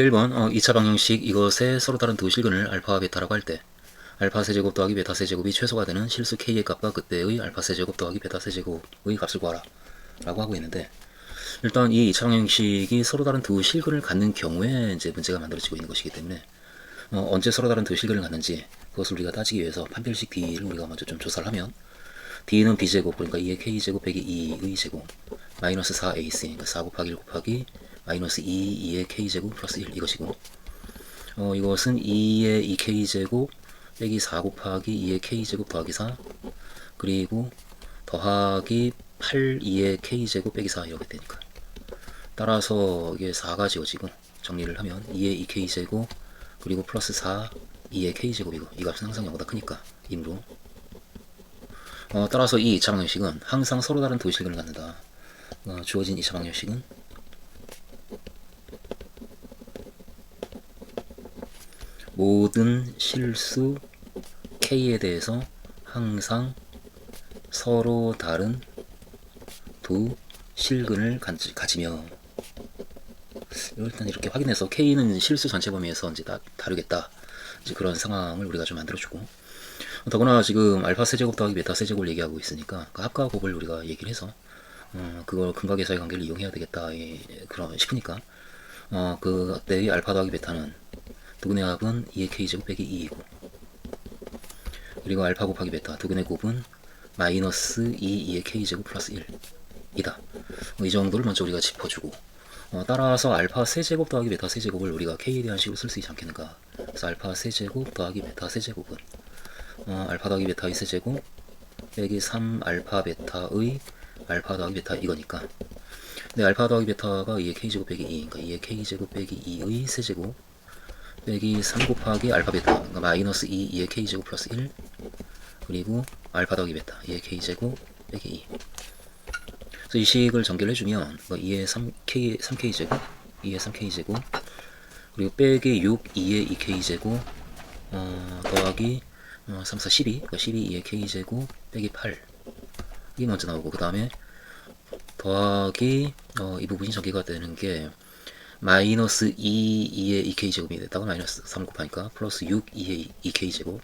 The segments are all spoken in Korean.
1번 2차 방정식 이것의 서로 다른 두 실근을 알파와 베타라고 할 때 알파 세제곱 더하기 베타 세제곱이 최소가 되는 실수 k의 값과 그때의 알파 세제곱 더하기 베타 세제곱의 값을 구하라 라고 하고 있는데, 일단 이 2차 방정식이 서로 다른 두 실근을 갖는 경우에 이제 문제가 만들어지고 있는 것이기 때문에 언제 서로 다른 두 실근을 갖는지 그것을 우리가 따지기 위해서 판별식 D를 우리가 먼저 좀 조사를 하면, D는 B제곱, 그러니까 2의 K제곱 빼기 2의 제곱 마이너스 4AC, 4 곱하기 1 곱하기 마이너스 2의 K제곱 플러스 1 이것이고, 이것은 2의 2K제곱 빼기 4 곱하기 2의 K제곱 더하기 4 그리고 더하기 8 2의 K제곱 빼기 4 이렇게 되니까, 따라서 이게 4가 지워지고 정리를 하면 2의 2K제곱 그리고 플러스 4 2의 K제곱이고, 이 값은 항상 0보다 크니까 이므로 따라서 이 2차 방정식은 항상 서로 다른 두 실근을 갖는다. 주어진 2차 방정식은 모든 실수 K에 대해서 항상 서로 다른 두 실근을 가지며, 일단 이렇게 확인해서 K는 실수 전체 범위에서 이제 다루겠다, 이제 그런 상황을 우리가 좀 만들어주고, 더구나 지금 알파 세제곱 더하기 베타 세제곱을 얘기하고 있으니까 그 합과 곱을 우리가 얘기를 해서 그걸 근각에서의 관계를 이용해야 되겠다 그런 싶으니까, 그때의 알파 더하기 베타는 두근의 합은 2의 K제곱 빼기 2이고, 그리고 알파 곱하기 베타 두근의 곱은 마이너스 2의 K제곱 플러스 1이다. 이 정도를 먼저 우리가 짚어주고, 따라서 알파 세제곱 더하기 베타 세제곱을 우리가 K에 대한 식으로 쓸 수 있지 않겠는가. 그래서 알파 세제곱 더하기 베타 세제곱은 알파 더하기 베타의 세제곱 빼기 3 알파 베타의 알파 더하기 베타 이거니까, 근데 알파 더하기 베타가 2의 K제곱 빼기 2, 그러니까 2의 K제곱 빼기 2의 세제곱 빼기 3 곱하기 알파 베타, 그러니까 마이너스 2의 K제곱 플러스 1 그리고 알파 더하기 베타 2의 K제곱 빼기 2. 그래서 이 식을 전개를 해주면 2의 3K제곱 2의 3K제곱 그리고 빼기 6 2의 2K제곱 더하기 3, 4, 12 그러니까 12 2의 K제곱 빼기 8 이게 먼저 나오고, 그 다음에 더하기 이 부분이 전개가 되는 게 마이너스 2의 2K제곱이 됐다가 마이너스 3 곱하니까 플러스 6 2의 2K제곱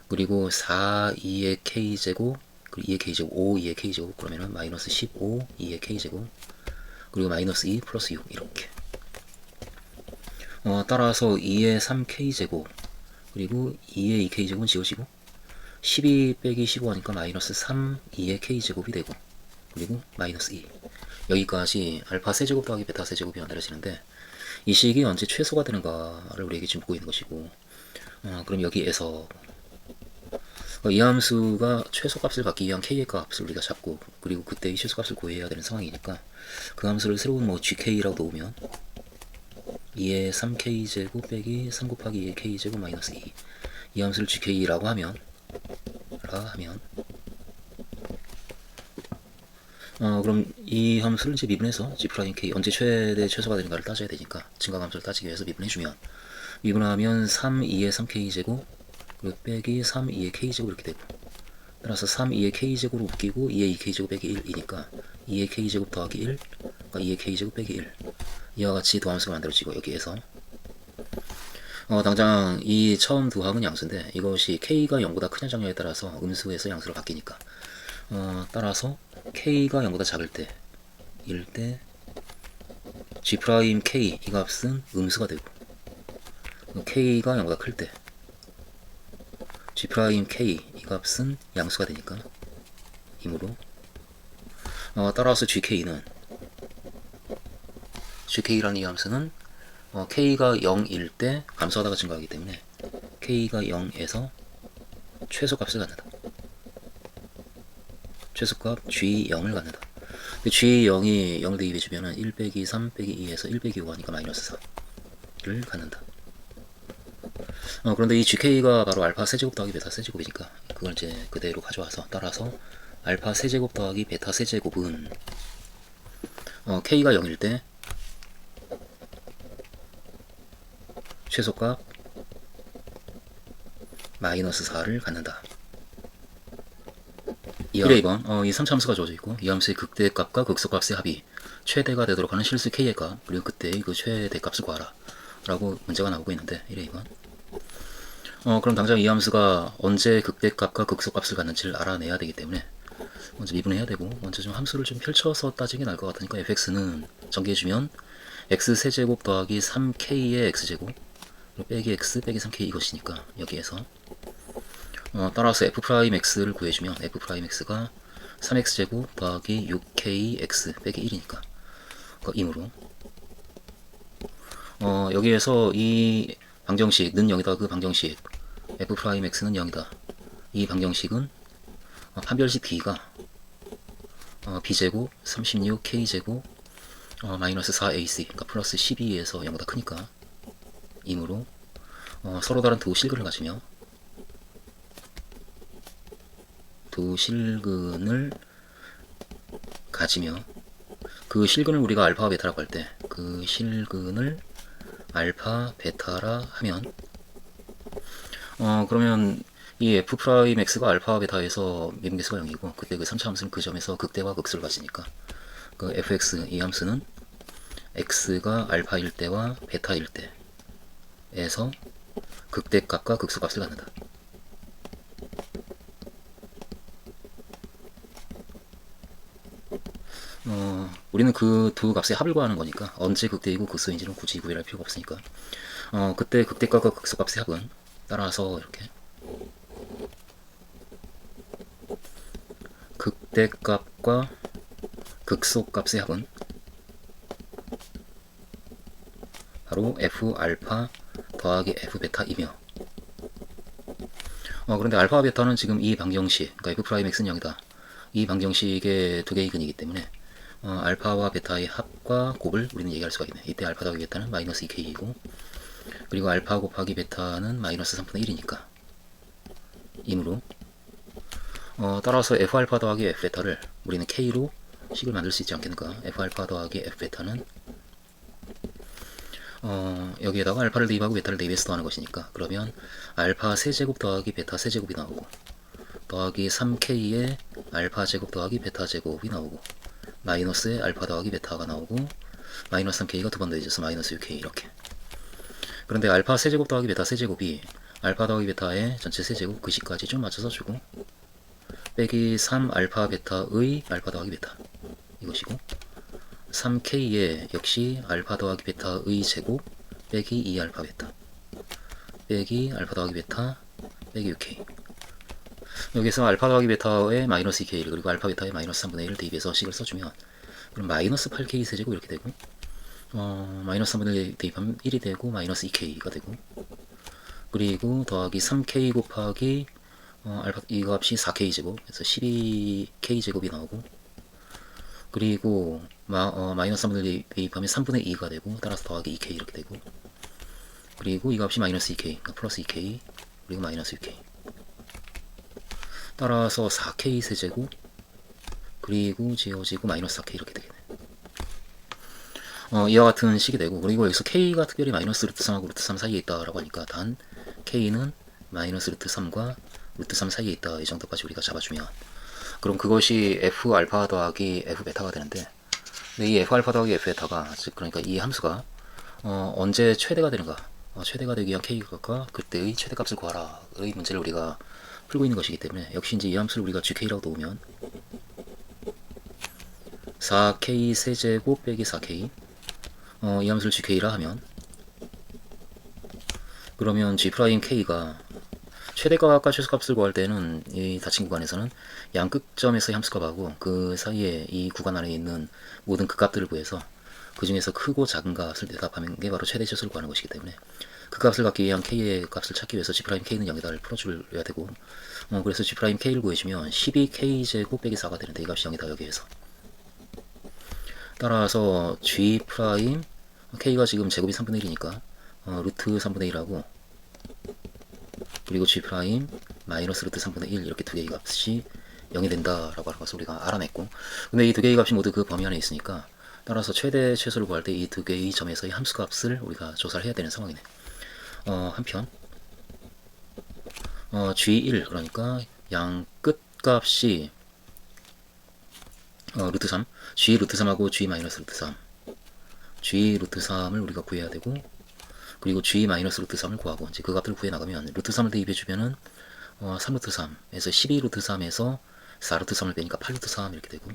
그리고 4 2의 K제곱 그리고 2의 K제곱 5 2의 K제곱 그러면은 마이너스 15 2의 K제곱 그리고 마이너스 2 플러스 6 이렇게, 따라서 2의 3K제곱 그리고 2의 2K제곱은 지워지고 12 빼기 15 하니까 마이너스 3 2의 K제곱이 되고, 그리고 마이너스 2. 여기까지 알파 세제곱 더하기 베타 세제곱이 만들어지는데, 이 식이 언제 최소가 되는가를 우리에게 지금 묻고 있는 것이고, 그럼 여기에서 이 함수가 최소값을 갖기 위한 K의 값을 우리가 잡고, 그리고 그때의 최소값을 구해야 되는 상황이니까 그 함수를 새로운 GK라고 놓으면 2의 3K제곱 빼기 3 곱하기 2의 K제곱 마이너스 2, 이 함수를 GK라고 하면 그럼 이 함수를 이제 미분해서 G'K 언제 최대 최소가 되는가를 따져야 되니까 증가함수를 따지기 위해서 미분해주면, 미분하면 3 2의 3K제곱 그리고 빼기 3 2의 K제곱 이렇게 되고, 따라서 3 2의 K제곱으로 웃기고 2의 2K제곱 빼기 1이니까 2의 K제곱 더하기 1 그러니까 2의 K제곱 빼기 1, 이와 같이 도함수가 만들어지고, 여기에서 당장 이 처음 두 항은 양수인데 이것이 K가 0보다 크냐 작냐에 따라서 음수에서 양수로 바뀌니까, 따라서 K가 0보다 작을 때 이럴 때 G'K 이 값은 음수가 되고, K가 0보다 클 때 G'K 이 값은 양수가 되니까, 이므로 따라서 GK라는 이 함수는 K가 0일 때 감소하다가 증가하기 때문에 K가 0에서 최소값을 갖는다. 최소값 G0을 갖는다. G0이 0을 대입해주면 1 빼기 3 빼기 2에서 1 빼기 5 하니까 마이너스 4를 갖는다. 그런데 이 GK가 바로 알파 세제곱 더하기 베타 세제곱이니까 그걸 이제 그대로 가져와서, 따라서 알파 세제곱 더하기 베타 세제곱은 K가 0일 때 최소값 마이너스 4를 갖는다. 1번 이 3차 함수가 주어져 있고, 이 함수의 극대값과 극소값의 합이 최대가 되도록 하는 실수 K의 값 그리고 그때의 그 최대값을 구하라. 라고 문제가 나오고 있는데 1회 2번. 그럼 당장 이 함수가 언제 극대값과 극소값을 갖는지를 알아내야 되기 때문에 먼저 미분해야 되고, 먼저 좀 함수를 좀 펼쳐서 따지는 게 나을 것 같으니까 fx는 전개해주면 x 세제곱 더하기 3k의 x제곱 빼기 x 빼기 3k 이것이니까 여기에서 따라서 f'x를 구해주면 f'x가 3x제곱 더하기 6kx 빼기 1이니까 임으로 여기에서 이 방정식는 0이다. 그 방정식 f'x는 0이다. 이 방정식은 판별식 b가 b제곱 36k제곱 마이너스 4ac 그러니까 플러스 12에서 0보다 크니까 임으로 서로 다른 두 실근을 가지며 그 실근을 우리가 알파와 베타라고 할 때 그 실근을 알파 베타라 하면 그러면 이 f'x가 알파와 베타에서 미분계수가 0이고 그때 그 3차 함수는 그 점에서 극대와 극소를 가지니까 그 fx 이 함수는 x가 알파일 때와 베타일 때에서 극대값과 극소값을 갖는다. 우리는 그 두 값의 합을 구하는 거니까 언제 극대이고 극소인지는 굳이 구별할 필요가 없으니까 그때 극대값과 극소값의 합은 따라서 이렇게 극대값과 극소값의 합은 바로 f알파 더하기 f베타이며 그런데 알파와 베타는 지금 이 방정식 그러니까 f'x는 0이다. 이 방정식의 두 개의 근이기 때문에 알파와 베타의 합과 곱을 우리는 얘기할 수가 있네. 이때 알파 더하기 베타는 마이너스 2k이고 그리고 알파 곱하기 베타는 마이너스 3분의 1이니까 이므로 따라서 f알파 더하기 f베타를 우리는 k로 식을 만들 수 있지 않겠는가. f알파 더하기 f베타는 여기에다가 알파를 대입하고 베타를 대입해서 더하는 것이니까 그러면 알파 세제곱 더하기 베타 세제곱이 나오고 더하기 3k의 알파 제곱 더하기 베타 제곱이 나오고 마이너스의 알파 더하기 베타가 나오고 마이너스 3k가 두 번 더해져서 마이너스 6k 이렇게. 그런데 알파 세제곱 더하기 베타 세제곱이 알파 더하기 베타의 전체 세제곱 그 식까지 좀 맞춰서 주고 빼기 3 알파 베타의 알파 더하기 베타 이것이고 3k의 역시 알파 더하기 베타의 제곱 빼기 2 알파 베타 빼기 알파 더하기 베타 빼기 6k. 여기서 알파 더하기 베타의 마이너스 2k를 그리고 알파 베타의 마이너스 3분의 1을 대입해서 식을 써주면 그럼 마이너스 8k 세제곱 이렇게 되고 마이너스 3분의 1 대입하면 1이 되고 마이너스 2k가 되고 그리고 더하기 3k 곱하기 알파 이 값이 4k 제곱 그래서 12k 제곱이 나오고 그리고 마이너스 3분의 1 대입하면 3분의 2가 되고 따라서 더하기 2k 이렇게 되고 그리고 이 값이 마이너스 2k 그러니까 플러스 2k 그리고 마이너스 6k 따라서 4k 세제곱 그리고 지워지고 마이너스 4k 이렇게 되겠네. 이와 같은 식이 되고 그리고 여기서 k가 특별히 마이너스 루트 3하고 루트 3 사이에 있다라고 하니까 단 k는 마이너스 루트 3과 루트 3 사이에 있다 이 정도까지 우리가 잡아주면 그럼 그것이 f 알파 더하기 f 베타가 되는데 근데 이 f 알파 더하기 f 베타가 즉 그러니까 이 함수가 언제 최대가 되는가 최대가 되기 위한 k가 그때의 최대값을 구하라의 문제를 우리가 풀고 있는 것이기 때문에 역시 이제 이 함수를 우리가 gk라고 놓으면 4k 세제곱 빼기 4k 이 함수를 gk라 하면 그러면 g'k가 최대값과 최소값을 구할 때는 이 닫힌 구간에서는 양끝점에서의 함수값하고 그 사이에 이 구간 안에 있는 모든 그 값들을 구해서 그 중에서 크고 작은 값을 대답하는 게 바로 최대 최소를 구하는 것이기 때문에 그 값을 갖기 위한 k의 값을 찾기 위해서 g'k는 0이다를 풀어줘야 되고 그래서 g'k를 구해주면 12k 제곱 빼기 4가 되는데 이 값이 0이다 여기에서 따라서 g' k가 지금 제곱이 3분의 1이니까 루트 3분의 1하고 그리고 g' 마이너스 루트 3분의 1 이렇게 두 개의 값이 0이 된다라고 하는 것을 우리가 알아냈고 근데 이 두 개의 값이 모두 그 범위 안에 있으니까 따라서 최대 최소를 구할 때 이 두 개의 점에서의 함수값을 우리가 조사를 해야 되는 상황이네. 한편 g1 그러니까 양 끝값이 루트 3 g 루트 3하고 g 마이너스 루트 3 g 루트 3을 우리가 구해야 되고 그리고 g 마이너스 루트 3을 구하고 이제 그 값을 구해 나가면 루트 3을 대입해 주면은 3 루트 3에서 12 루트 3에서 4 루트 3을 빼니까 8 루트 3 이렇게 되고,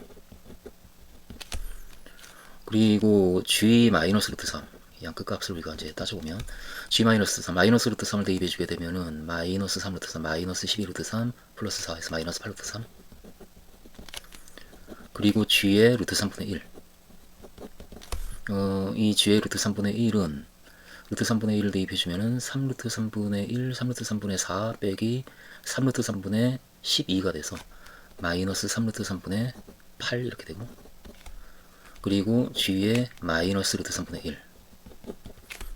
그리고 g 마이너스 루트 3 양 끝값을 우리가 이제 따져보면 g 마이너스 3 마이너스 루트 3을 대입해 주게 되면은 마이너스 3 루트 3 마이너스 12 루트 3 플러스 4에서 마이너스 8 루트 3, 그리고 g의 루트 3분의 1. 이 g의 루트 3분의 1은 루트 3분의 1을 대입해주면은 3루트 3분의 1, 3루트 3분의 4 빼기 3루트 3분의 12가 돼서 마이너스 3루트 3분의 8 이렇게 되고, 그리고 g의 마이너스 루트 3분의 1.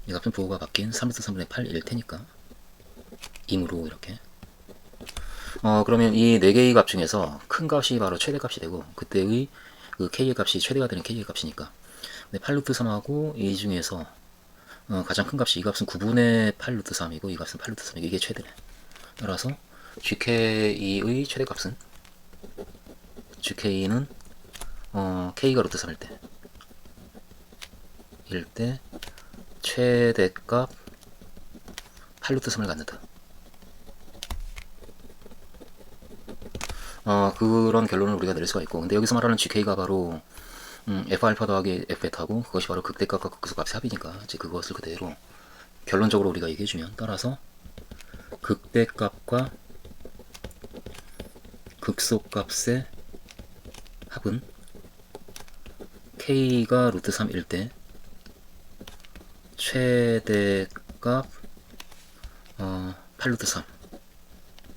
이 값은 부호가 바뀐 3루트 3분의 8일 테니까 임으로 이렇게. 그러면 이 4개의 값 중에서 큰 값이 바로 최대값이 되고, 그때의 그 k의 값이 최대가 되는 k의 값이니까 8루트 3하고 이 중에서 가장 큰 값이 이 값은 9분의 8루트 3이고 이 값은 8루트 3이고 이게 최대네. 따라서 GK의 최대값은 GK는 K가 루트 3일 때 최대값 8루트 3을 갖는다. 그런 결론을 우리가 내릴 수가 있고, 근데 여기서 말하는 GK가 바로 F알파 더하기 F베타고 그것이 바로 극대값과 극소값의 합이니까 이제 그것을 그대로 결론적으로 우리가 얘기해주면, 따라서 극대값과 극소값의 합은 K가 루트 3일 때 최대값 8루트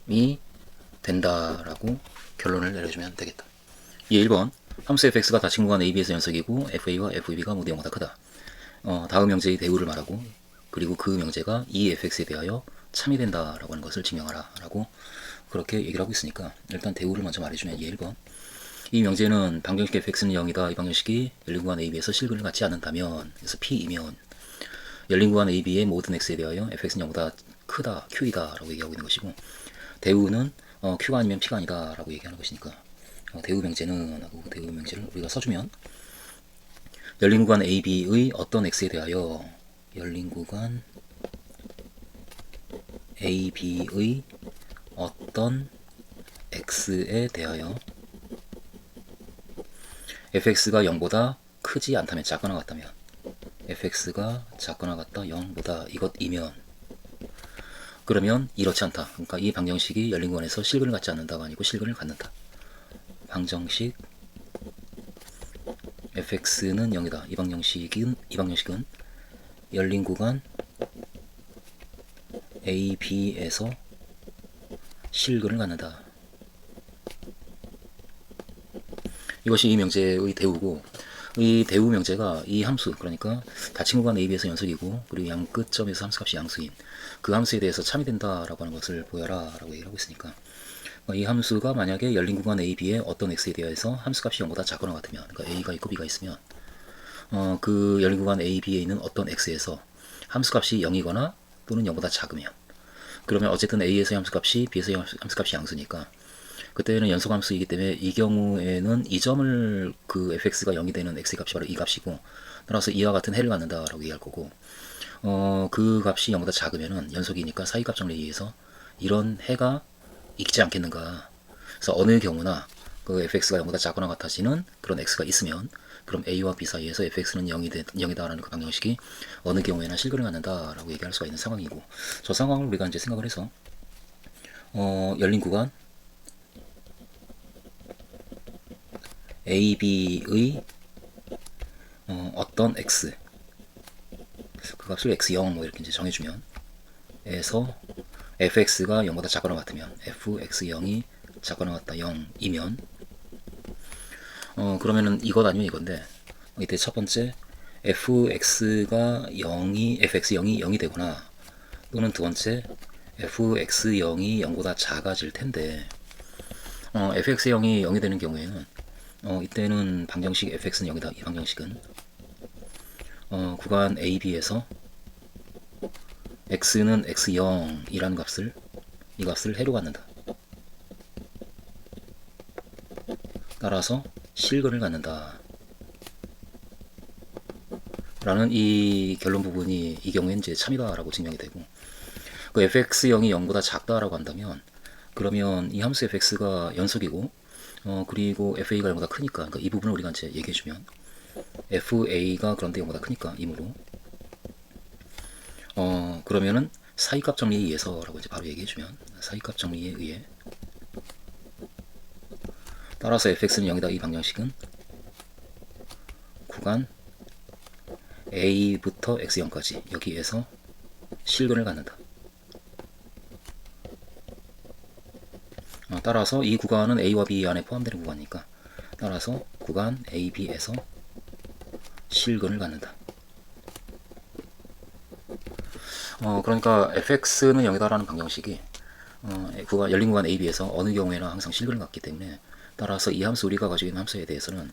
3이 된다라고 결론을 내려주면 되겠다. 이 1번 함수 fx가 닫힌 구간 ab에서 연속이고 fa와 fb가 모두 0보다 크다. 다음 명제의 대우를 말하고, 그리고 그 명제가 이 fx에 대하여 참이 된다라고 하는 것을 증명하라 라고 그렇게 얘기를 하고 있으니까, 일단 대우를 먼저 말해주면 이 1번 이 명제는 방정식 fx는 0이다. 이 방정식이 열린 구간 ab에서 실근을 갖지 않는다면, 그래서 p이면 열린 구간 ab의 모든 x에 대하여 fx는 0보다 크다, q이다 라고 얘기하고 있는 것이고, 대우는 q가 아니면 p가 아니다 라고 얘기하는 것이니까, 대우 명제는 하고 대우 명제를 우리가 써주면 열린 구간 AB의 어떤 x에 대하여 열린 구간 AB의 어떤 x에 대하여 fx가 0보다 크지 않다면, 작거나 같다면, fx가 작거나 같다 0보다 이것이면, 그러면 이렇지 않다. 그러니까 이 방정식이 열린 구간에서 실근을 갖지 않는다가 아니고 실근을 갖는다. 방정식 fx는 0이다. 이 방정식은 열린 구간 AB에서 실근을 갖는다. 이것이 이 명제의 대우고, 이 대우 명제가 이 함수, 그러니까 닫힌 구간 AB에서 연속이고 그리고 양 끝점에서 함수값이 양수인 그 함수에 대해서 참이 된다라고 하는 것을 보여라 라고 얘기를 하고 있으니까, 이 함수가 만약에 열린 구간 AB의 어떤 x에 대해서 함수값이 0보다 작거나 같으면, 그러니까 A가 있고 B가 있으면 그 열린 구간 AB에 있는 어떤 x에서 함수값이 0이거나 또는 0보다 작으면, 그러면 어쨌든 A에서의 함수값이 B에서의 함수값이 양수니까 그때는 연속함수이기 때문에 이 경우에는 이 점을 그 fx가 0이 되는 x의 값이 바로 이 값이고, 따라서 이와 같은 해를 갖는다라고 얘기할 거고, 그 값이 0보다 작으면은 연속이니까 사이값 정리에 의해서 이런 해가 있지 않겠는가. 그래서 어느 경우나 그 fx가 0보다 작거나 같아지는 그런 x가 있으면, 그럼 a와 b 사이에서 fx는 0이다라는 그 방정식이 어느 경우에나 실근을 갖는다라고 얘기할 수가 있는 상황이고, 저 상황을 우리가 이제 생각을 해서 열린 구간 AB의 어떤 x, 그 값을 x0 뭐 이렇게 이제 정해주면, 에서 fx가 0보다 작거나 같으면, fx0이 작거나 같다 0이면, 그러면은 이것 아니면 이건데, 이때 첫 번째 fx가 0이 되거나, 또는 두 번째 fx0이 0보다 작아질 텐데, fx0이 0이 되는 경우에는 이때는 방정식 fx는 0이다. 이 방정식은 구간 AB에서 x는 x0이라는 이 값을 해로 갖는다. 따라서 실근을 갖는다. 라는 이 결론 부분이 이 경우엔 이제 참이다라고 증명이 되고, 그 fx0이 0보다 작다라고 한다면 그러면 이 함수 fx가 연속이고 그리고 fa가 0보다 크니까, 그러니까 이 부분을 우리가 이제 얘기해주면 fa가 그런데 0보다 크니까 이므로 그러면은 사이값 정리에 의해서라고 이제 바로 얘기해주면, 사이값 정리에 의해 따라서 fx는 0이다 이 방정식은 구간 a부터 x0까지 여기에서 실근을 갖는다. 따라서 이 구간은 a와 b 안에 포함되는 구간이니까 따라서 구간 a, b에서 실근을 갖는다. 그러니까 fx는 0이다라는 방정식이 열린 구간 a, b에서 어느 경우에는 항상 실근을 갖기 때문에, 따라서 이 함수, 우리가 가지고 있는 함수에 대해서는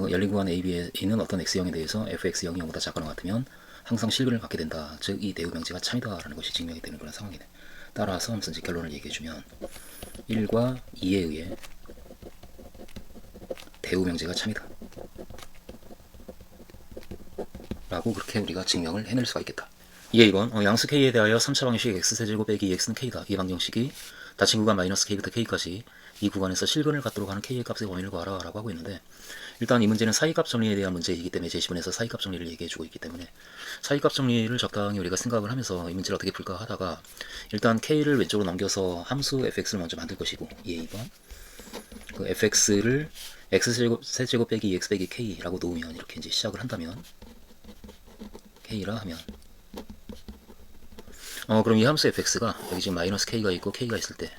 열린 구간 a, b에 있는 어떤 x0에 대해서 fx0이 0보다 작거나 같으면 항상 실근을 갖게 된다. 즉 이 대우 명제가 참이다라는 것이 증명이 되는 그런 상황이네. 따라서 함수 이제 결론을 얘기해주면 1과 2에 의해 대우 명제가 참이다 라고 그렇게 우리가 증명을 해낼 수가 있겠다. 이에 2번 양수 k에 대하여 3차 방정식 x세제곱 빼기 2x는 k다. 이 방정식이 닫힌 구간 마이너스 k부터 k까지 이 구간에서 실근을 갖도록 하는 k의 값의 원인을 구하라 라고 하고 있는데, 일단 이 문제는 사이값 정리에 대한 문제이기 때문에 제10번에서 사이값 정리를 얘기해주고 있기 때문에 사이값 정리를 적당히 우리가 생각을 하면서 이 문제를 어떻게 풀까 하다가, 일단 k를 왼쪽으로 넘겨서 함수 fx를 먼저 만들 것이고, 이에 2번 그 fx를 x세제곱 빼기 2x 빼기 k라고 놓으면, 이렇게 이제 시작을 한다면 k라 하면 그럼 이 함수 fx가 여기 지금 마이너스 k가 있고 k가 있을 때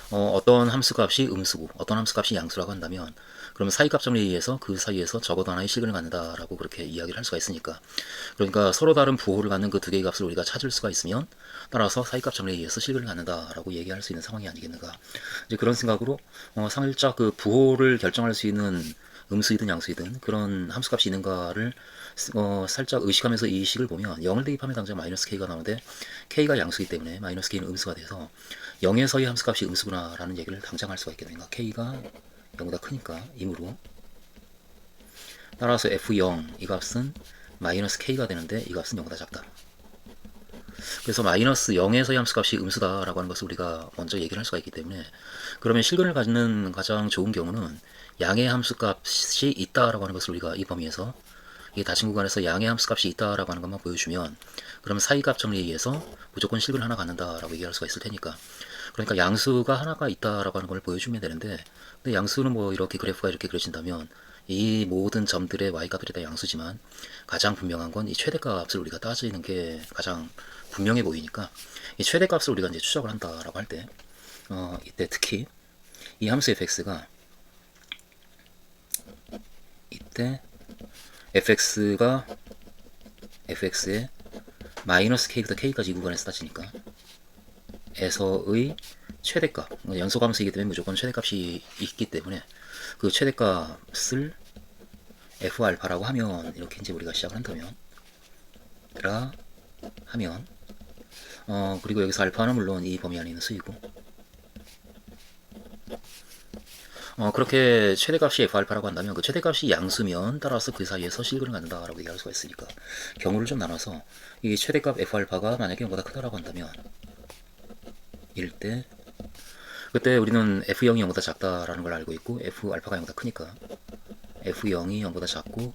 어떤 함수 값이 음수고 어떤 함수 값이 양수라고 한다면, 그러면 사이값 정리에 의해서 그 사이에서 적어도 하나의 실근을 갖는다라고 그렇게 이야기를 할 수가 있으니까, 그러니까 서로 다른 부호를 갖는 그 두 개의 값을 우리가 찾을 수가 있으면 따라서 사이값 정리에 의해서 실근을 갖는다라고 얘기할 수 있는 상황이 아니겠는가. 이제 그런 생각으로 살짝 그 부호를 결정할 수 있는 음수이든 양수이든 그런 함수값이 있는가를 살짝 의식하면서 이 식을 보면 0을 대입하면 당장 마이너스 k가 나오는데 k가 양수이기 때문에 마이너스 k는 음수가 돼서 0에서의 함수값이 음수구나 라는 얘기를 당장 할 수가 있게 됩니다. k가 0보다 크니까 이므로 따라서 f0 이 값은 마이너스 k가 되는데 이 값은 0보다 작다. 그래서 마이너스 0에서의 함수값이 음수다라고 하는 것을 우리가 먼저 얘기를 할 수가 있기 때문에, 그러면 실근을 갖는 가장 좋은 경우는 양의 함수값이 있다라고 하는 것을 우리가 이 범위에서 이 닫힌 구간에서 양의 함수값이 있다라고 하는 것만 보여주면, 그러면 사이값 정리에 의해서 무조건 실근 하나 갖는다라고 얘기할 수가 있을 테니까, 그러니까 양수가 하나가 있다라고 하는 걸 보여주면 되는데, 근데 양수는 뭐 이렇게 그래프가 이렇게 그려진다면 이 모든 점들의 y값들이 다 양수지만 가장 분명한 건 이 최대값을 우리가 따지는 게 가장 분명해 보이니까, 이 최대값을 우리가 이제 추적을 한다라고 할 때 이때 특히 이 함수 fx가 이때 fx가 fx의 마이너스 k부터 k까지 이 구간에서 따지니까 에서의 최대값, 연소함수이기 때문에 무조건 최대값이 있기 때문에 그 최대값을 f알파라고 하면, 이렇게 이제 우리가 시작을 한다면 라 하면 그리고 여기서 알파는 물론 이 범위 안에 있는 수이고, 그렇게 최대값이 f알파라고 한다면 그 최대값이 양수면 따라서 그 사이에서 실근을 갖는다라고 얘기할 수가 있으니까, 경우를 좀 나눠서 이 최대값 f알파가 만약에 0보다 크다라고 한다면 일 때, 그때 우리는 f0이 0보다 작다라는 걸 알고 있고 f알파가 0보다 크니까 f0이 0보다 작고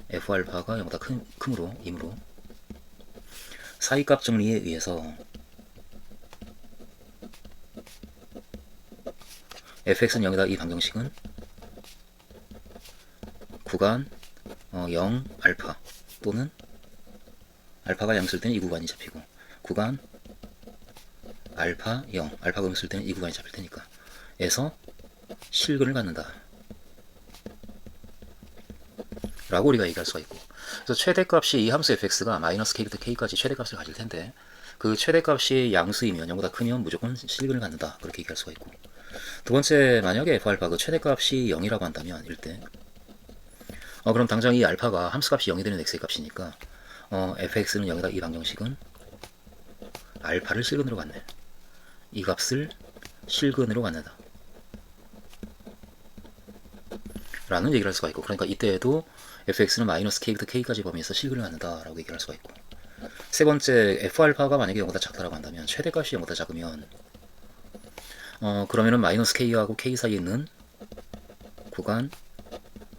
f알파가 0보다 크므로 이므로 사이값 정리에 의해서 fx는 0이다 이 방정식은 구간 0 알파 또는 알파가 양수일 때는 이 구간이 잡히고, 구간 알파 0 알파가 음수일 때는 이 구간이 잡힐 테니까 에서 실근을 갖는다 라고 우리가 얘기할 수가 있고, 그래서 최대값이 이 함수 fx가 마이너스 k부터 k까지 최대값을 가질 텐데 그 최대값이 양수이면 0보다 크면 무조건 실근을 갖는다 그렇게 얘기할 수가 있고, 두 번째, 만약에 f알파 그 최대값이 0이라고 한다면 일때 그럼 당장 이 알파가 함수값이 0이 되는 x의 값이니까 fx는 0이다 이 방정식은 알파를 실근으로 갖네, 이 값을 실근으로 갖는다 라는 얘기를 할 수가 있고, 그러니까 이때에도 fx는 마이너스 k부터 k까지 범위에서 실근을 갖는다라고 얘기할 수가 있고, 세 번째 f알파가 만약에 0보다 작다라고 한다면, 최대값이 0보다 작으면 그러면은 마이너스 k하고 k 사이에 있는 구간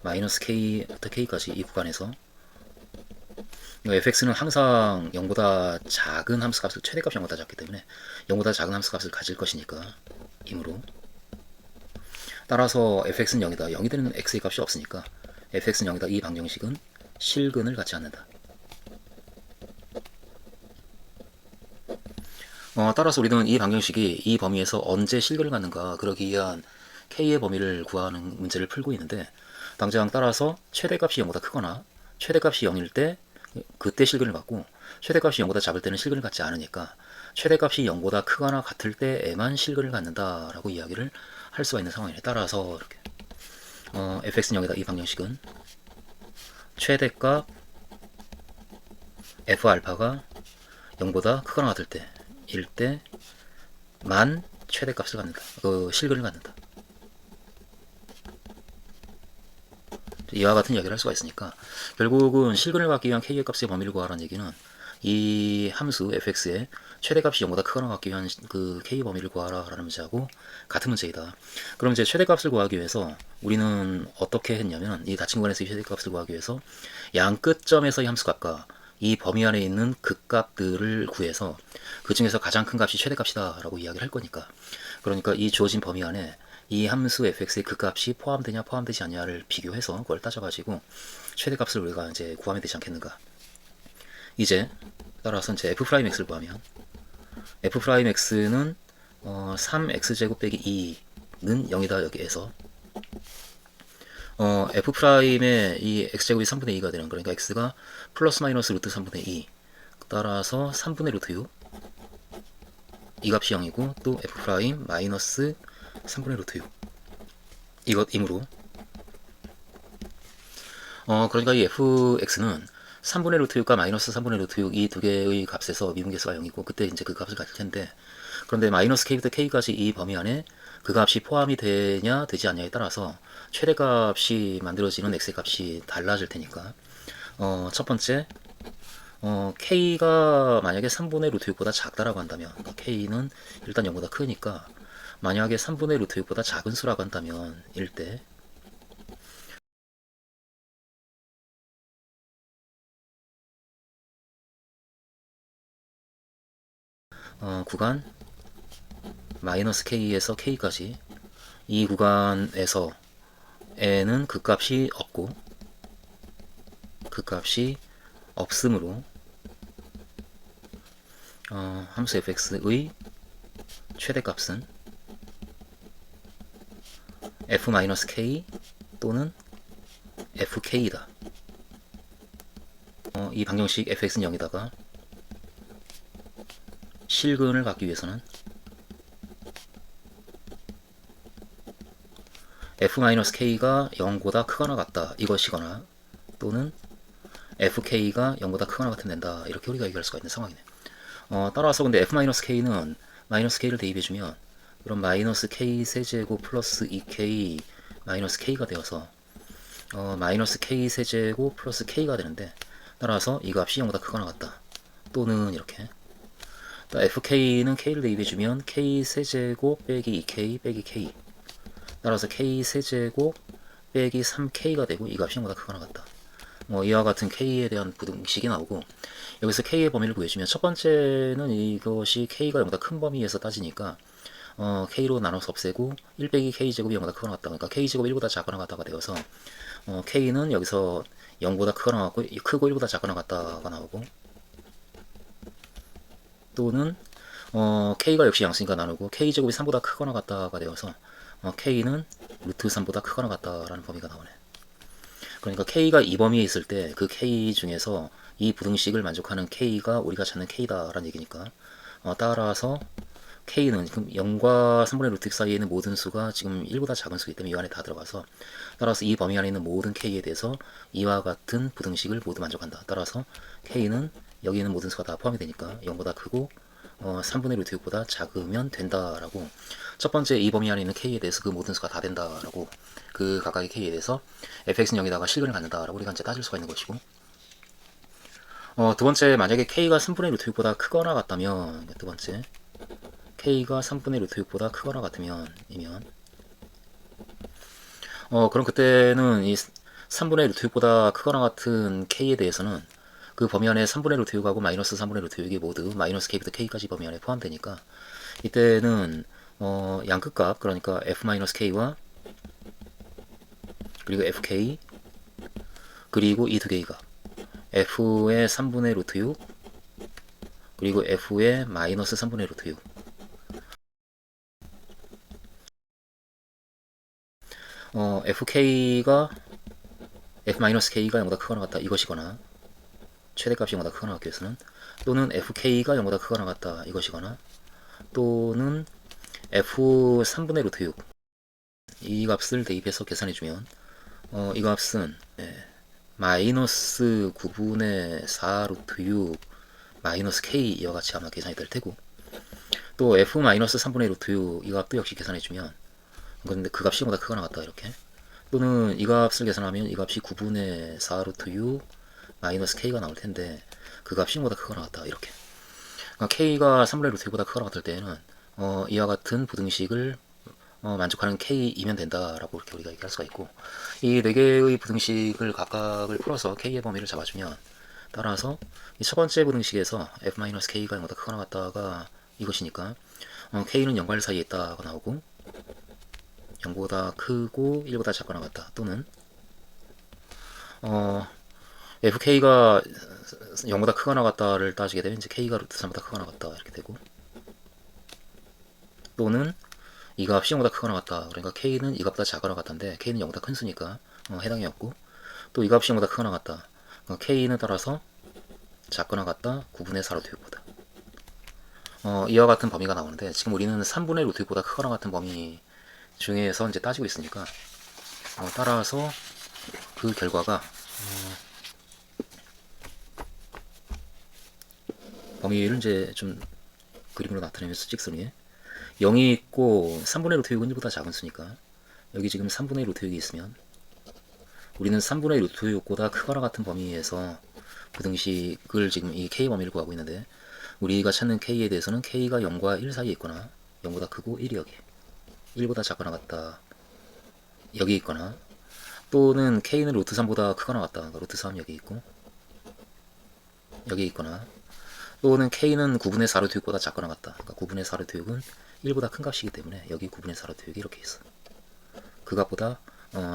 마이너스 k부터 k까지 이 구간에서 fx는 항상 0보다 작은 함수값을, 최대값이 0보다 작기 때문에 0보다 작은 함수값을 가질 것이니까 이므로, 따라서 fx는 0이다. 0이 되는 x의 값이 없으니까 fx는 0이다. 이 방정식은 실근을 갖지 않는다. 따라서 우리는 이 방정식이 이 범위에서 언제 실근을 갖는가, 그러기 위한 k의 범위를 구하는 문제를 풀고 있는데, 당장 따라서 최대값이 0보다 크거나 최대값이 0일 때 그때 실근을 갖고, 최대값이 0보다 작을 때는 실근을 갖지 않으니까 최대값이 0보다 크거나 같을 때에만 실근을 갖는다라고 이야기를 할 수가 있는 상황이네. 따라서 이렇게 fx는 0이다. 이 방정식은 최대값 f알파가 0보다 크거나 같을 때일 때만 최대값을 갖는다. 실근을 갖는다. 이와 같은 이야기를 할 수가 있으니까, 결국은 실근을 갖기 위한 k의 값의 범위를 구하라는 얘기는 이 함수 fx의 최대값이 0보다 크거나 같기 위한 그 k 범위를 구하라라는 문제하고 같은 문제이다. 그럼 이제 최대값을 구하기 위해서 우리는 어떻게 했냐면, 이 닫힌 구간에서의 최대값을 구하기 위해서 양 끝점에서의 함수값과 이 범위 안에 있는 극값들을 구해서 그 중에서 가장 큰 값이 최대값이다 라고 이야기를 할 거니까, 그러니까 이 주어진 범위 안에 이 함수 fx의 극값이 포함되냐 포함되지 않냐를 비교해서 그걸 따져가지고 최대값을 우리가 이제 구하면 되지 않겠는가. 이제 따라서 이제 f'x를 구하면, f'x는 3x제곱 빼기 2는 0이다. 여기에서 f'의 이 x제곱이 3분의 2가 되는, 그러니까 x가 플러스 마이너스 루트 3분의 2, 따라서 3분의 루트 6, 이 값이 0이고, 또 f' 마이너스 3분의 루트 6, 이것이므로 그러니까 이 fx는 3분의 루트 6과 마이너스 3분의 루트 6 이 두 개의 값에서 미분계수가 0이고, 그때 이제 그 값을 가질 텐데, 그런데 마이너스 k부터 k까지 이 범위 안에 그 값이 포함이 되냐 되지 않냐에 따라서 최대값이 만들어지는 x의 값이 달라질 테니까, 첫 번째 k가 만약에 3분의 루트 6보다 작다라고 한다면, 그러니까 k는 일단 0보다 크니까 만약에 3분의 루트 6보다 작은 수라고 한다면 일 때 구간 마이너스 k에서 k까지 이 구간에서 n은 그 값이 없고, 그 값이 없으므로 함수 fx의 최대값은 f-k 또는 fk이다. 이 방정식 fx는 0이다가 실근을 갖기 위해서는 f-k가 0보다 크거나 같다 이것이거나, 또는 fk가 0보다 크거나 같으면 된다, 이렇게 우리가 얘기할 수가 있는 상황이네. 따라서 근데 f-k는 마이너스 k를 대입해주면, 그럼 마이너스 k 세제곱 플러스 2k 마이너스 k가 되어서 마이너스 k 세제곱 플러스 k가 되는데, 따라서 이 값이 0보다 크거나 같다, 또는 이렇게 fk는 k를 대입해주면 k 세제곱 빼기 2k 빼기 k, 따라서 k 세제곱 빼기 3k가 되고, 이 값이 0보다 크거나 같다. 이와 같은 k에 대한 부등식이 나오고, 여기서 k의 범위를 구해주면, 첫 번째는 이것이 k가 0보다 큰 범위에서 따지니까 k로 나눠서 없애고 1 빼기 k제곱이 0보다 크거나 같다, 그러니까 k제곱 1보다 작거나 같다가 되어서 k는 여기서 0보다 크거나 같고, 크고 1보다 작거나 같다가 나오고, 또는 k가 역시 양수니까 나누고 k제곱이 3보다 크거나 같다가 되어서 k는 루트 3보다 크거나 같다라는 범위가 나오네. 그러니까 k가 이 범위에 있을 때 그 k 중에서 이 부등식을 만족하는 k가 우리가 찾는 k다라는 얘기니까, 따라서 k는 지금 0과 3분의 루트 사이에 있는 모든 수가 지금 1보다 작은 수이기 때문에 이 안에 다 들어가서, 따라서 이 범위 안에 있는 모든 k에 대해서 이와 같은 부등식을 모두 만족한다. 따라서 k는 여기 있는 모든 수가 다 포함이 되니까 0보다 크고 3분의 루트 6보다 작으면 된다라고, 첫 번째 이 범위 안에 있는 k에 대해서 그 모든 수가 다 된다라고, 그 각각의 k에 대해서 fx는 0에다가 실근을 갖는다라고 우리가 이제 따질 수가 있는 것이고, 두 번째, 만약에 k가 3분의 루트 6보다 크거나 같다면, 두 번째 k가 3분의 루트 6보다 크거나 같으면 그럼 그때는 이 3분의 루트 6보다 크거나 같은 k에 대해서는 그 범위 안에 3분의 루트 6하고 마이너스 3분의 루트 6이 모두 마이너스 k부터 k까지 범위 안에 포함되니까, 이때는 양끝값, 그러니까 f-k와 그리고 fk 그리고 이 두 개의 값, f의 3분의 루트 6 그리고 f의 마이너스 3분의 루트 6, fk가 f-k가 0보다 크거나 같다 이것이거나, 최대값이 0보다 크거나 같기 위해서는, 또는 fk가 0보다 크거나 같다 이것이거나, 또는 f 3분의 루트 6 이 값을 대입해서 계산해주면 이 값은 마이너스 9분의 4 루트 6 마이너스 k 이와 같이 아마 계산이 될 테고, 또 f 마이너스 3분의 루트 6 이 값도 역시 계산해주면, 근데 그 값이 0보다 크거나 같다 이렇게, 또는 이 값을 계산하면 이 값이 9분의 4 루트 6 마이너스 k가 나올 텐데 그 값이 0보다 크거나 같다 이렇게. 그러니까 k가 3분의 루트 6보다 크거나 같을 때에는 이와 같은 부등식을 만족하는 k이면 된다라고 이렇게 우리가 얘기할 수가 있고, 이 네 개의 부등식을 각각을 풀어서 k의 범위를 잡아주면, 따라서 이 첫 번째 부등식에서 f-k가 0보다 크거나 같다가 이것이니까 k는 0과 1 사이에 있다가 나오고, 0보다 크고 1보다 작거나 같다, 또는 fk가 0보다 크거나 같다를 따지게 되면 이제 k가 루트 3보다 크거나 같다 이렇게 되고, 또는 이 값이 0보다 크거나 같다, 그러니까 k는 이 값보다 작거나 같다인데 k는 0보다 큰 수니까 해당이 없고, 또 이 값이 0보다 크거나 같다, k는 따라서 작거나 같다 9분의 4 루트 6보다, 이와 같은 범위가 나오는데, 지금 우리는 3분의 루트 6보다 크거나 같은 범위 중에서 이제 따지고 있으니까, 따라서 그 결과가 범위를 이제 좀 그림으로 나타내면서 직선이 0이 있고 3분의 루트 6은 1보다 작은 수니까, 여기 지금 3분의 루트 6이 있으면 우리는 3분의 루트 6보다 크거나 같은 범위에서 부등식을 지금 이 k 범위를 구하고 있는데, 우리가 찾는 k에 대해서는 k가 0과 1 사이에 있거나 0보다 크고 1이 여기, 1보다 작거나 같다 여기 있거나, 또는 k는 루트 3보다 크거나 같다, 그러니까 루트 3 여기 있고 여기 있거나, 또는 k는 9분의 4 루트 6보다 작거나 같다, 그러니까 9분의 4 루트 6은 1보다 큰 값이기 때문에 여기 9분의 4 루트 6이 이렇게 있어. 그 값보다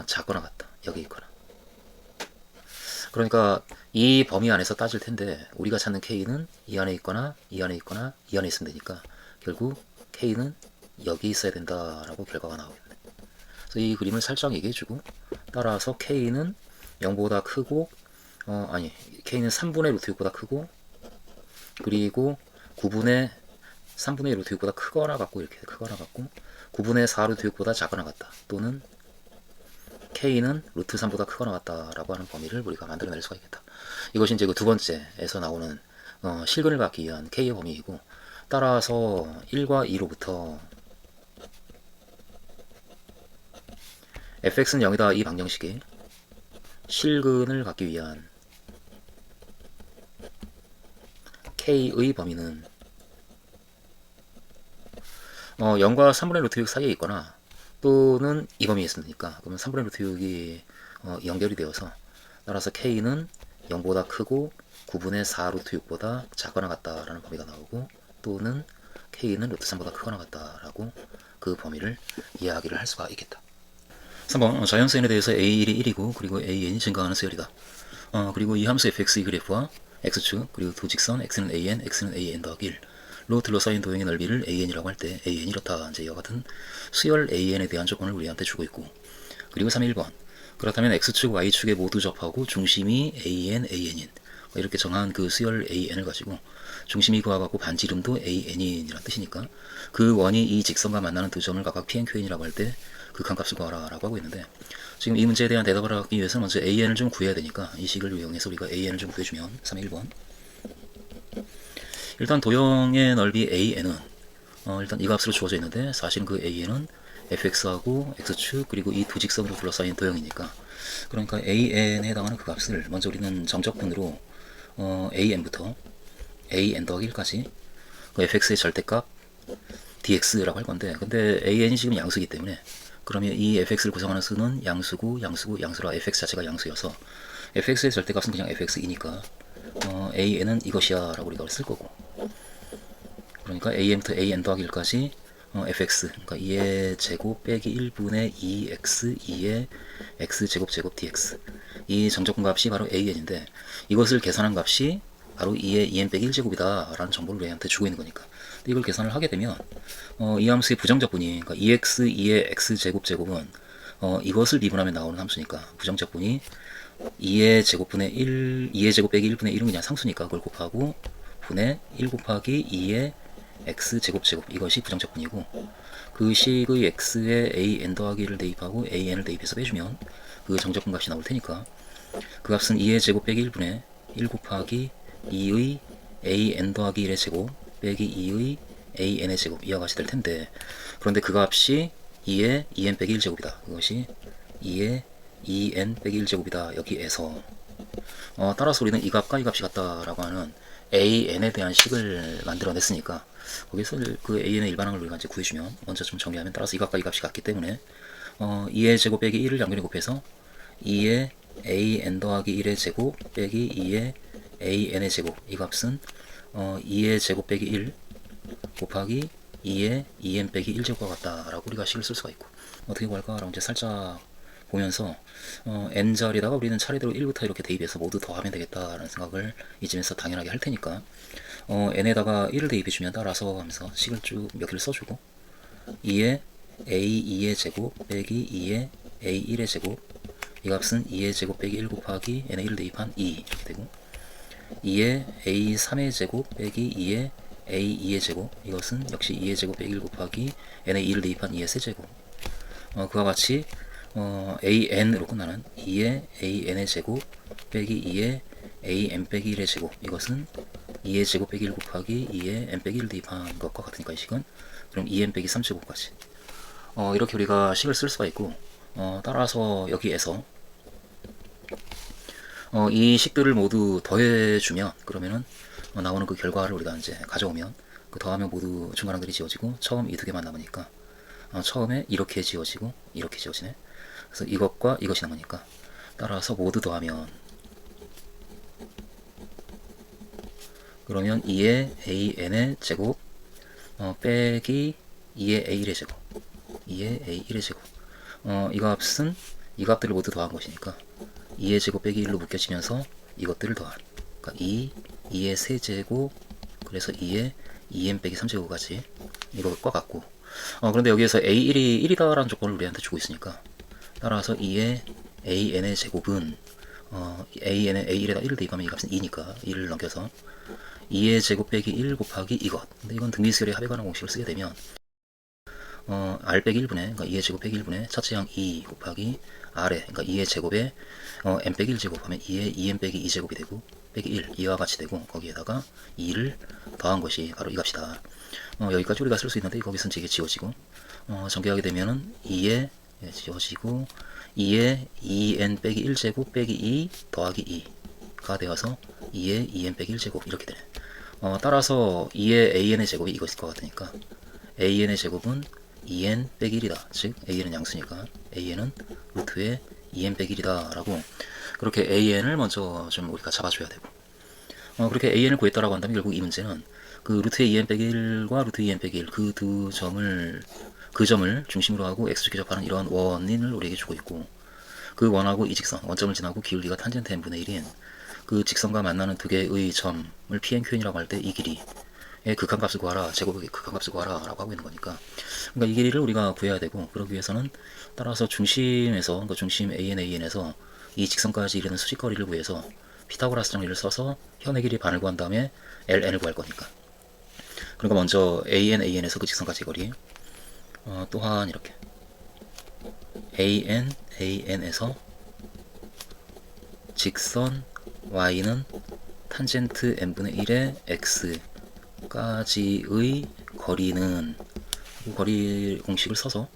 작거나 같다 여기 있거나. 그러니까 이 범위 안에서 따질 텐데, 우리가 찾는 k는 이 안에 있거나 이 안에 있거나 이 안에 있으면 되니까 결국 k는 여기 있어야 된다라고 결과가 나오겠네. 그래서 이 그림을 살짝 얘기해주고, 따라서 k는 0보다 크고 k는 3분의 루트 6보다 크고, 그리고 9분의 3분의 루트 6보다 크거나 같고, 이렇게 크거나 같고, 9분의 4 루트 6보다 작거나 같다, 또는 k는 루트 3보다 크거나 같다라고 하는 범위를 우리가 만들어낼 수가 있겠다. 이것이 이제 그 두 번째에서 나오는 실근을 갖기 위한 k의 범위이고, 따라서 1과 2로부터 fx는 0이다 이 방정식의 실근을 갖기 위한 k의 범위는 0과 3분의 루트 6 사이에 있거나, 또는 이 범위에 있으니까, 그러면 3분의 루트 6이 연결이 되어서, 따라서 k는 0보다 크고 9분의 4 루트 6보다 작거나 같다라는 범위가 나오고, 또는 k는 루트 3보다 크거나 같다라고 그 범위를 이야기를 할 수가 있겠다. 3번 자연수n에 대해서 a1이 1이고 그리고 an이 증가하는 수열이다. 그리고 이 함수 fx의 그래프와 x축 그리고 두 직선 x는 an, x는 an 더하기 1 로 둘러싸인 도형의 넓이를 an이라고 할 때 an이 이렇다, 이제 이와 같은 수열 an에 대한 조건을 우리한테 주고 있고, 그리고 3.1번 그렇다면 x축 y축에 모두 접하고 중심이 an인 이렇게 정한 그 수열 an을 가지고 중심이 그와 같고 반지름도 an이라는 뜻이니까, 그 원이 이 직선과 만나는 두 점을 각각 pnqn이라고 할 때 극한값을 구하라 라고 하고 있는데, 지금 이 문제에 대한 대답을 하기 위해서는 먼저 an을 좀 구해야 되니까 이 식을 이용해서 우리가 an을 좀 구해주면 3.1번 일단 도형의 넓이 AN은 일단 이 값으로 주어져 있는데 사실 그 AN은 fx하고 x축 그리고 이 두 직선으로 둘러싸인 도형이니까 그러니까 AN에 해당하는 그 값을 먼저 우리는 정적분으로 AN부터 AN 더하기 1까지 그 fx의 절대값 dx라고 할 건데 근데 AN이 지금 양수이기 때문에 그러면 이 fx를 구성하는 수는 양수라 fx 자체가 양수여서 fx의 절대값은 그냥 fx이니까 AN은 이것이야 라고 우리가 쓸 거고 그러니까 AN부터 AN 더하기 1까지 fx 그러니까 2의 제곱 빼기 1분의 2x 2의 x 제곱 dx 이 정적분 값이 바로 AN인데 이것을 계산한 값이 바로 2의 2n 빼기 1제곱이다 라는 정보를 우리한테 주고 있는 거니까 이걸 계산을 하게 되면 이 함수의 부정적분이 그러니까 2x 2의 x 제곱은 이것을 미분하면 나오는 함수니까 부정적분이 2의 제곱분의 2의 제곱 빼기 1분의 1은 그냥 상수니까 그걸 곱하고 분의 1 곱하기 2의 x 제곱 이것이 부정적분이고 그 식의 x에 an 더하기 1을 대입하고 an을 대입해서 빼주면 그 정적분 값이 나올 테니까 그 값은 2의 제곱 빼기 1분의 1 곱하기 2의 an 더하기 1의 제곱 빼기 2의 an의 제곱 이와 같이 될 텐데 그런데 그 값이 2의 2n 빼기 1제곱이다. 그것이 2의 2n 빼기 1제곱이다. 여기에서 따라서 우리는 이 값과 이 값이 같다라고 하는 an에 대한 식을 만들어냈으니까 거기서 그 an의 일반항을 우리가 이제 구해주면 먼저 좀 정리하면 따라서 이 값과 이 값이 같기 때문에 2의 제곱 빼기 1을 양변에 곱해서 2의 an 더하기 1의 제곱 빼기 2의 an의 제곱 이 값은 2의 제곱 빼기 1 곱하기 2의 2n 빼기 1제곱과 같다라고 우리가 식을 쓸 수가 있고 어떻게 구할까라고 이제 살짝 보면서 n자리에다가 우리는 차례대로 1부터 이렇게 대입해서 모두 더하면 되겠다라는 생각을 이쯤에서 당연하게 할 테니까 n에다가 1을 대입해주면 따라서 하면서 식을 쭉 몇 개를 써주고 2의 a2의 제곱 빼기 2의 a1의 제곱 이 값은 2의 제곱 빼기 1 곱하기 n의 1을 대입한 2 이렇게 되고 2의 a3의 제곱 빼기 2의 a2의 제곱 이것은 역시 2의 제곱 빼기 1 곱하기 n의 2를 대입한 2의 세제곱 그와 같이 an으로 끝나는 2의 an의 제곱 빼기 2의 an 빼기 1의 제곱 이것은 2의 제곱 빼기 1 곱하기 2의 n 빼기 1을 대입한 것과 같으니까 이 식은 그럼 2n 빼기 3제곱까지 이렇게 우리가 식을 쓸 수가 있고 따라서 여기에서 이 식들을 모두 더해주면 그러면은 나오는 그 결과를 우리가 이제 가져오면 그 더하면 모두 중간항들이 지워지고 처음 이 두 개만 남으니까 처음에 이렇게 지워지고 이렇게 지워지네. 그래서 이것과 이것이 남으니까 따라서 모두 더하면 그러면 2의 an의 제곱 빼기 2의 a1의 제곱 2의 a1의 제곱 이 값은 이 값들을 모두 더한 것이니까 2의 제곱 빼기 1로 묶여지면서 이것들을 더한 그러니까 2의 세제곱 그래서 2의 2n 빼기 3제곱까지 이것과 같고 그런데 여기에서 a1이 1이다라는 조건을 우리한테 주고 있으니까 따라서 2의 an의 제곱은 an의 a1에다 1을 대입하면 이 값은 2니까 2를 넘겨서 2의 제곱 빼기 1 곱하기 이것 근데 이건 등비수열의 합에 관한 공식을 쓰게 되면 r 빼기 1분의 그러니까 2의 제곱 빼기 1분의 첫째 항 2 곱하기 r에 그러니까 2의 제곱에 n 빼기 1제곱 하면 2의 2n 빼기 2제곱이 되고 빼기 1 2와 같이 되고 거기에다가 2를 더한 것이 바로 이 값이다. 여기까지 우리가 쓸 수 있는데 거기서는 이게 지워지고 전개하게 되면은 2에 지워지고 2에 2n 빼기 1제곱 빼기 2 더하기 2가 되어서 2에 2n 빼기 1제곱 이렇게 되네. 따라서 2의 an의 제곱이 이것일 것 같으니까 an의 제곱은 2n 빼기 1이다. 즉 an은 양수니까 an은 루트의 2n 빼기 1이다 라고 그렇게 an을 먼저 좀 우리가 잡아줘야 되고 그렇게 an을 구했다라고 한다면 결국 이 문제는 그 루트의 2n 빼기 1과 루트 2n 빼기 1 그 두 점을 중심으로 하고 x축에 접하는 이러한 원인을 우리에게 주고 있고 그 원하고 이 직선 원점을 지나고 기울기가 탄젠트 n분의 1인 그 직선과 만나는 두 개의 점을 PNQN이라고 할 때 이 길이의 극한값을 구하라 제곱의 극한값을 구하라 라고 하고 있는 거니까 그러니까 이 길이를 우리가 구해야 되고 그러기 위해서는 따라서 중심에서 그러니까 중심 AN에서 이 직선까지 이르는 수직거리를 구해서 피타고라스 정리를 써서 현의 길이 반을 구한 다음에 LN을 구할 거니까 그러니까 먼저 AN에서 그 직선까지 거리 또한 이렇게 AN에서 직선 Y는 탄젠트 n분의 1의 X 까지의 거리는 거리 공식을 써서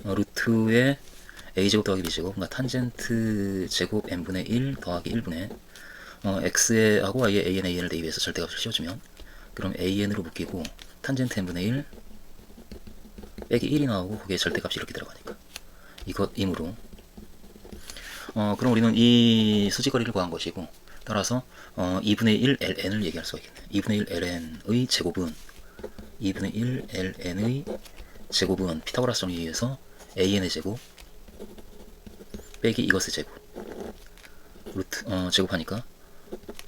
루트의 a제곱 더하기 b제곱, 그러니까 탄젠트 제곱 n분의 1 더하기 1분의 x에 하고 y에 an을 대입해서 절대값을 씌워주면, 그럼 an으로 묶이고 탄젠트 n분의 1 빼기 1이 나오고 거기에 절대값이 이렇게 들어가니까 이것이므로 그럼 우리는 이 수직거리를 구한 것이고, 따라서 2분의 1 ln을 얘기할 수가 있겠네. 2분의 1 ln의 제곱은 2분의 1 ln의 제곱은 피타고라스 정리에 의해서 an의 제곱 빼기 이것의 제곱 루트 제곱하니까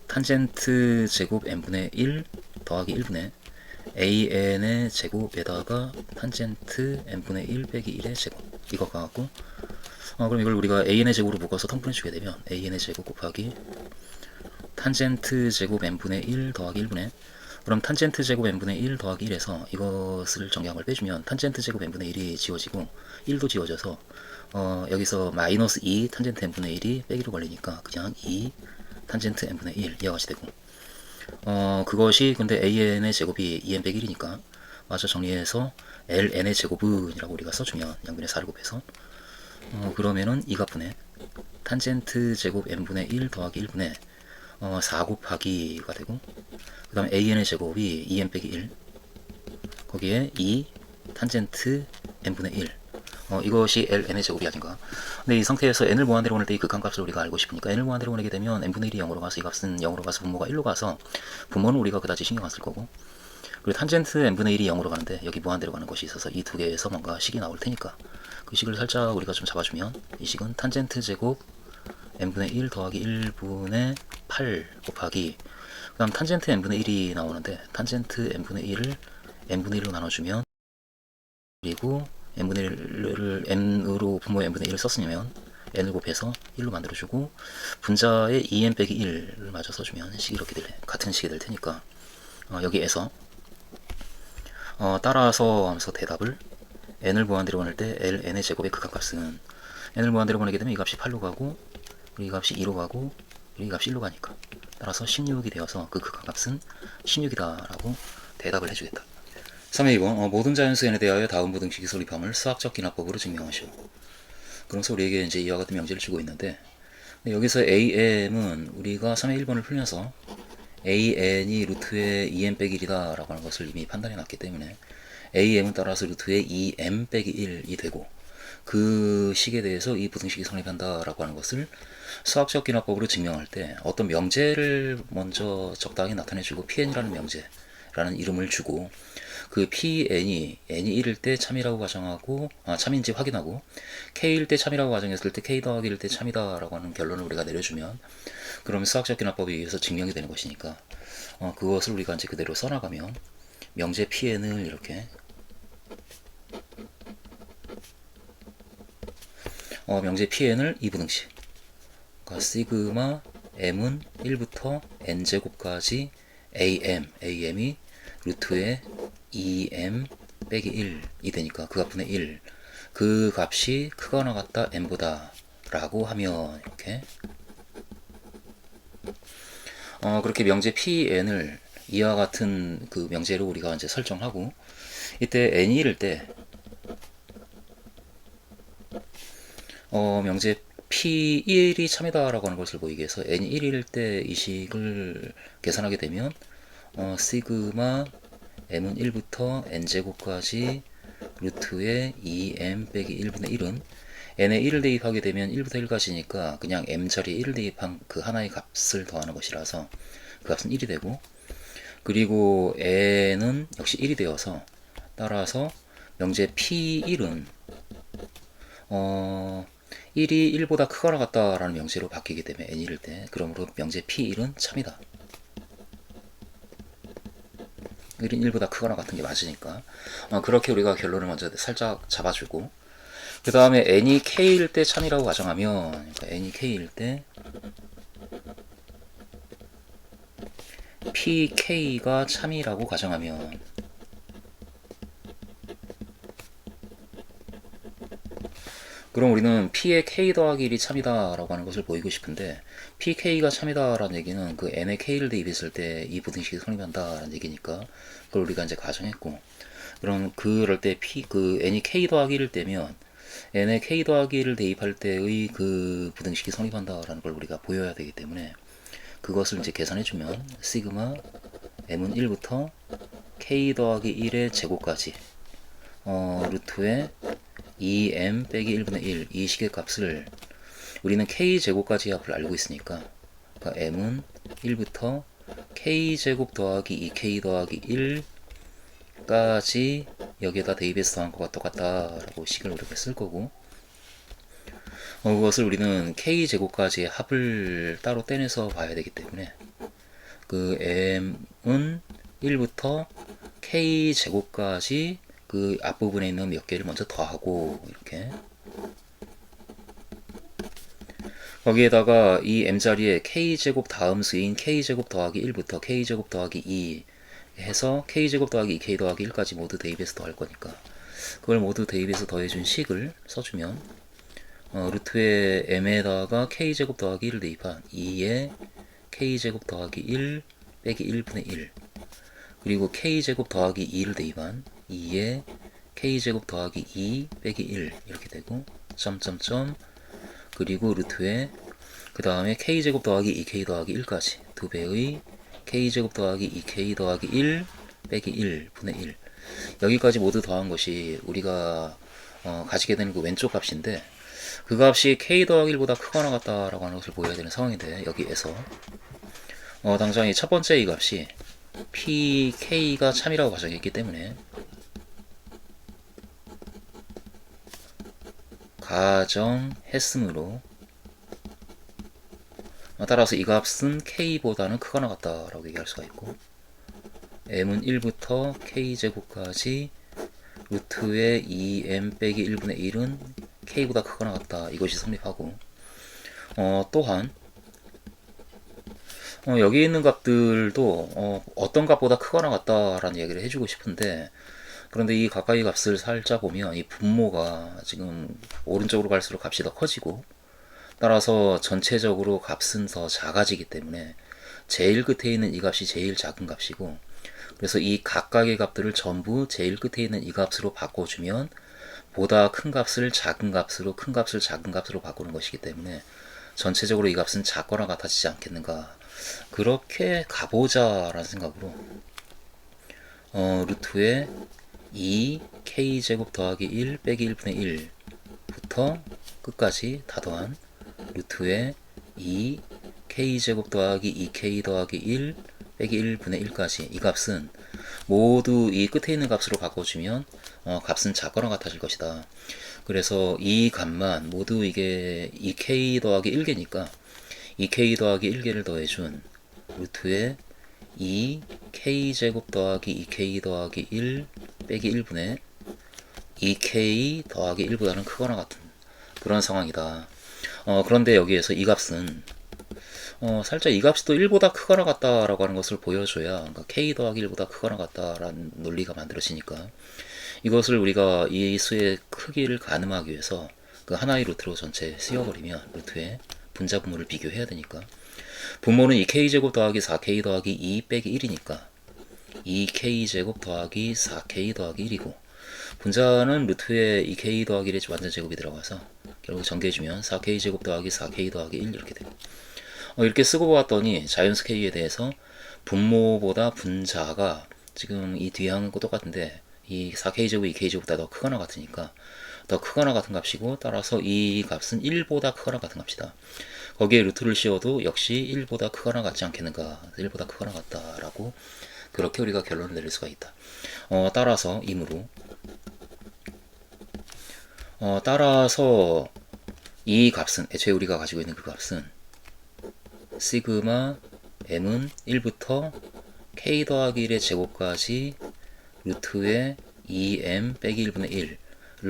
탄젠트 제곱 n분의 1 더하기 1분의 an의 제곱에다가 탄젠트 n분의 1 빼기 1의 제곱, 이거 가갖고 그럼 이걸 우리가 an의 제곱으로 묶어서 통분해 주게 되면 an의 제곱 곱하기 탄젠트 제곱 n분의 1 더하기 1분의, 그럼 탄젠트 제곱 n분의 1 더하기 1에서 이것을 정리한 걸 빼주면 탄젠트 제곱 n분의 1이 지워지고 1도 지워져서 여기서 마이너스 2 탄젠트 n분의 1이 빼기로 걸리니까 그냥 2 탄젠트 n분의 1 이와 같이 되고, 그것이 근데 an의 제곱이 2n 빼기 1이니까 마저 정리해서 ln의 제곱은 이라고 우리가 써주면 양변에 4를 곱해서 그러면은 2가분의 탄젠트 제곱 n분의 1 더하기 1분의 4 곱하기가 되고, 그 다음에 an의 제곱이 2n 빼기 1 거기에 2 탄젠트 n분의 1 이것이 ln의 제곱이 아닌가. 근데 이 상태에서 n을 무한대로 보낼 때 이 극한값을 우리가 알고 싶으니까 n을 무한대로 보내게 되면 n분의 1이 0으로 가서 이 값은 0으로 가서 분모가 1로 가서 분모는 우리가 그다지 신경 안 쓸 거고, 그리고 탄젠트 n분의 1이 0으로 가는데 여기 무한대로 가는 것이 있어서 이 두 개에서 뭔가 식이 나올 테니까 그 식을 살짝 우리가 좀 잡아주면 이 식은 탄젠트 제곱 n분의 1 더하기 1분의 8 곱하기, 그 다음 탄젠트 n분의 1이 나오는데 탄젠트 n분의 1을 n분의 1로 나눠주면, 그리고 n분의 1을 n으로 분모에 n분의 1을 썼으면 n을 곱해서 1로 만들어주고 분자에 2n 빼기 1을 마저 써주면 식이 이렇게 같은 식이 될 테니까 여기에서 따라서 하면서 대답을 n을 무한대로 보낼 때 ln의 제곱의 극한값은 n을 무한대로 보내게 되면 이 값이 8로 가고 그리고 이 값이 2로 가고 그리고 이 값이 1로 가니까 따라서 16이 되어서 그 극한값은 16이다 라고 대답을 해주겠다. 3회 2번 모든 자연수 n에 대하여 다음 부등식이 성립함을 수학적 기납법으로 증명하시오. 그러면서 우리에게 이제 이와 같은 명제를 주고 있는데, 여기서 am은 우리가 3회 1번을 풀면서 an이 루트의 2m 빼기 1이다 라고 하는 것을 이미 판단해 놨기 때문에 am은 따라서 루트의 2m 빼기 1이 되고, 그 식에 대해서 이 부등식이 성립한다 라고 하는 것을 수학적 기납법으로 증명할 때 어떤 명제를 먼저 적당히 나타내주고 pn이라는 명제라는 이름을 주고, 그 pn이 n이 1일 때 참이라고 가정하고 참인지 확인하고 k일 때 참이라고 가정했을 때 k 더하기 1일 때 참이다 라고 하는 결론을 우리가 내려주면, 그러면 수학적 기납법에 의해서 증명이 되는 것이니까 그것을 우리가 이제 그대로 써나가면 명제 pn을 이렇게 명제 pn을 이 부등식, 그러니까 시그마 m은 1부터 n제곱까지 am이 루트의 2m 빼기 1이 되니까 그 값분의 1, 그 값이 크거나 같다 n보다 라고 하면 이렇게 그렇게 명제 pn을 이와 같은 그 명제로 우리가 이제 설정하고, 이때 n이 1일 때 명제 p1이 참이다 라고 하는 것을 보이기 위해서 n이 1일 때 이 식을 계산하게 되면 시그마 m은 1부터 n제곱까지 루트의 2m 빼기 1분의 1은 n에 1을 대입하게 되면 1부터 1까지니까 그냥 m자리에 1을 대입한 그 하나의 값을 더하는 것이라서 그 값은 1이 되고, 그리고 n은 역시 1이 되어서 따라서 명제 p1은 1이 1보다 크거나 같다라는 명제로 바뀌기 때문에 n이 1일 때, 그러므로 명제 p1은 참이다. 1인 1보다 크거나 같은 게 맞으니까 그렇게 우리가 결론을 먼저 살짝 잡아주고, 그 다음에 n이 k일 때 참이라고 가정하면, 그러니까 n이 k일 때 pk가 참이라고 가정하면 그럼 우리는 P의 K 더하기 1이 참이다 라고 하는 것을 보이고 싶은데 PK가 참이다 라는 얘기는 그 N의 K를 대입했을 때 이 부등식이 성립한다 라는 얘기니까 그걸 우리가 이제 가정했고, 그럼 그럴 때 그 N이 K 더하기 1일 때면 N의 K 더하기 1을 대입할 때의 그 부등식이 성립한다 라는 걸 우리가 보여야 되기 때문에 그것을 이제 계산해주면 시그마 M은 1부터 K 더하기 1의 제곱까지 루트에 2m 빼기 1분의 1 이 식의 값을 우리는 k제곱까지 합을 알고 있으니까, 그러니까 m은 1부터 k제곱 더하기 2k 더하기 1까지 여기에다 대입해서 더한 것과 똑같다 라고 식을 우리가 쓸 거고, 그것을 우리는 k제곱까지의 합을 따로 떼내서 봐야 되기 때문에 그 m은 1부터 k제곱까지 그 앞부분에 있는 몇 개를 먼저 더하고, 이렇게 거기에다가 이 m자리에 k제곱 다음 수인 k제곱 더하기 1부터 k제곱 더하기 2 해서 k제곱 더하기 2k 더하기 1까지 모두 대입해서 더할 거니까 그걸 모두 대입해서 더해준 식을 써주면 루트의 m에다가 k제곱 더하기 1을 대입한 2에 k제곱 더하기 1 빼기 1분의 1 그리고 k제곱 더하기 2를 대입한 2에 k제곱 더하기 2 빼기 1 이렇게 되고 점점점 그리고 루트에 그 다음에 k제곱 더하기 2k 더하기 1까지 두 배의 k제곱 더하기 2k 더하기 1 빼기 1분의 1 여기까지 모두 더한 것이 우리가 가지게 되는 그 왼쪽 값인데, 그 값이 k 더하기 1보다 크거나 같다라고 하는 것을 보여야 되는 상황인데, 여기에서 당장 이 첫 번째 이 값이 pk가 참이라고 가정했기 때문에 가정했으므로 따라서 이 값은 k보다는 크거나 같다라고 얘기할 수가 있고, m은 1부터 k제곱까지 루트의 2m 빼기 1분의 1은 k보다 크거나 같다 이것이 성립하고, 또한 여기 있는 값들도 어떤 값보다 크거나 같다라는 얘기를 해주고 싶은데, 그런데 이 가까이 값을 살짝 보면 이 분모가 지금 오른쪽으로 갈수록 값이 더 커지고, 따라서 전체적으로 값은 더 작아지기 때문에 제일 끝에 있는 이 값이 제일 작은 값이고, 그래서 이 각각의 값들을 전부 제일 끝에 있는 이 값으로 바꿔주면 보다 큰 값을 작은 값으로, 큰 값을 작은 값으로 바꾸는 것이기 때문에 전체적으로 이 값은 작거나 같아지지 않겠는가, 그렇게 가보자라는 생각으로 루트에 2k제곱 더하기 1 빼기 1분의 1부터 끝까지 다 더한 루트에 2k제곱 더하기 2k 더하기 1 빼기 1분의 1까지 이 값은 모두 이 끝에 있는 값으로 바꿔주면 값은 작거나 같아질 것이다. 그래서 이 값만 모두 이게 2k 더하기 1개니까 2k 더하기 1개를 더해준 루트에 2k제곱 더하기 2k 더하기 1 빼기 1분의 2k 더하기 1보다는 크거나 같은 그런 상황이다. 그런데 여기에서 이 값은 살짝 이 값이 또 1보다 크거나 같다라고 하는 것을 보여줘야, 그러니까 k 더하기 1보다 크거나 같다라는 논리가 만들어지니까 이것을 우리가 이 수의 크기를 가늠하기 위해서 그 하나의 루트로 전체 씌워버리면 루트의 분자 분모를 비교해야 되니까, 분모는 2k제곱 더하기 4k 더하기 2 빼기 1이니까 2k제곱 더하기 4k 더하기 1이고, 분자는 루트에 2k 더하기 1의 완전 제곱이 들어가서 결국 전개해주면 4k제곱 더하기 4k 더하기 1 이렇게 되고, 이렇게 쓰고 보았더니 자연수 k에 대해서 분모보다 분자가 지금 이 뒤에 하는 거 똑같은데 이 4k제곱 2k제곱보다 더 크거나 같으니까 더 크거나 같은 값이고, 따라서 이 값은 1보다 크거나 같은 값이다. 거기에 루트를 씌워도 역시 1보다 크거나 같지 않겠는가, 1보다 크거나 같다라고 그렇게 우리가 결론을 내릴 수가 있다. 따라서 이므로 따라서 이 값은 애초에 우리가 가지고 있는 그 값은 시그마 m은 1부터 k 더하기 1의 제곱까지 루트의 2m 빼기 1분의 1을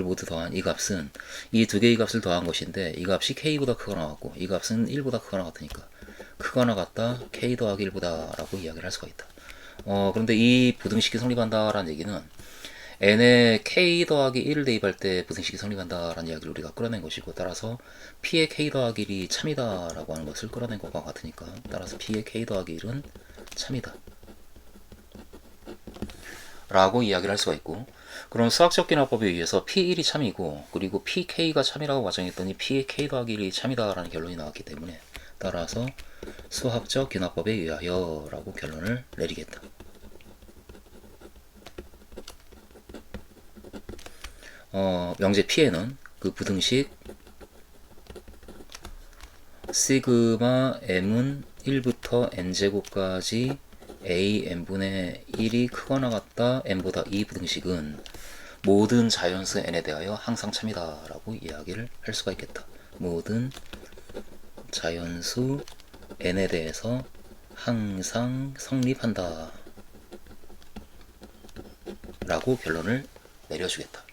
모두 더한 이 값은 이 두 개의 값을 더한 것인데, 이 값이 k보다 크거나 같고 이 값은 1보다 크거나 같으니까 크거나 같다 k 더하기 1보다 라고 이야기를 할 수가 있다. 그런데 이 부등식이 성립한다라는 얘기는 n의 k 더하기 1을 대입할 때 부등식이 성립한다라는 이야기를 우리가 끌어낸 것이고, 따라서 p의 k 더하기 1이 참이다라고 하는 것을 끌어낸 것과 같으니까, 따라서 p의 k 더하기 1은 참이다 라고 이야기를 할 수가 있고, 그럼 수학적 기납법에 의해서 p1이 참이고, 그리고 pk가 참이라고 가정했더니 p의 k 더하기 1이 참이다라는 결론이 나왔기 때문에, 따라서 수학적 기납법에 의하여 라고 결론을 내리겠다. 명제 P에는 그 부등식 시그마 m은 1부터 n제곱까지 a n분의 1이 크거나 같다 n보다 이 부등식은 모든 자연수 n에 대하여 항상 참이다 라고 이야기를 할 수가 있겠다. 모든 자연수 n에 대해서 항상 성립한다 라고 결론을 내려주겠다.